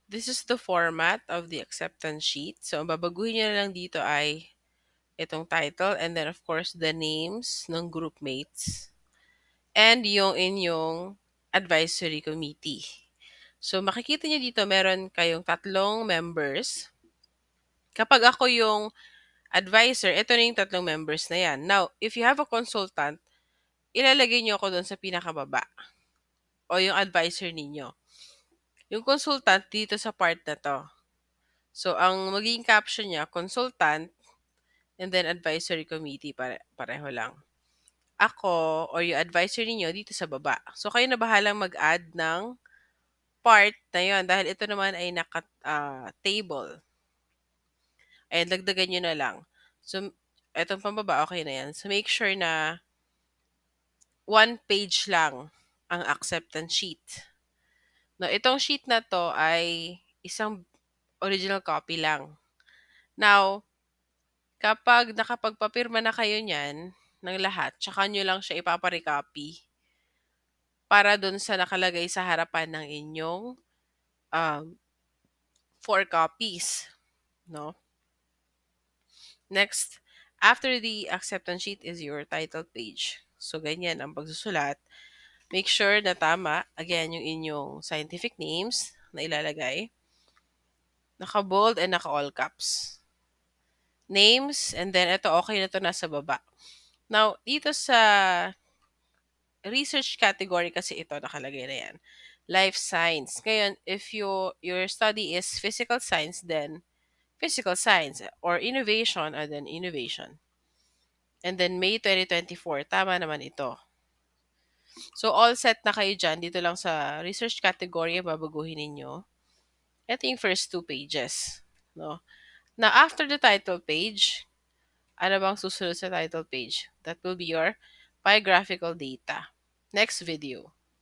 This is the format of the acceptance sheet. So, ang babaguhin nyo na lang dito ay itong title and then of course the names ng group mates and yung inyong advisory committee. So, makikita nyo dito meron kayong 3 members. Kapag ako yung advisor, ito na yung 3 members na yan. Now, if you have a consultant, ilalagay nyo ako doon sa pinakababa o yung advisor ninyo. Yung consultant dito sa part na to. So, ang magiging caption niya, consultant, and then advisory committee, pareho lang. Ako, or yung advisor niyo dito sa baba. So, kayo na bahalang mag-add ng part na yon dahil ito naman ay naka-table. Ayan, dagdagan nyo na lang. So, etong pambaba, okay na yan. So, make sure na 1 page lang ang acceptance sheet. No, itong sheet na to ay isang original copy lang. Now, kapag nakapagpapirma na kayo niyan ng lahat, tsaka nyo lang siya ipaparecopy para dun sa nakalagay sa harapan ng inyong um, 4 copies. No? Next, after the acceptance sheet is your title page. So, ganyan ang pagsusulat. Make sure na tama, again, yung inyong scientific names na ilalagay. Naka-bold and naka-all caps. Names, and then ito, okay na to nasa baba. Now, dito sa research category kasi ito, nakalagay na yan. Life science. Ngayon, if your study is physical science, then physical science. Or innovation, then innovation. And then May 2024, tama naman ito. So, all set na kayo dyan. Dito lang sa research category, babaguhin ninyo. Ito yung first 2 pages. No? Now, after the title page, ano bang susunod sa title page? That will be your biographical data. Next video.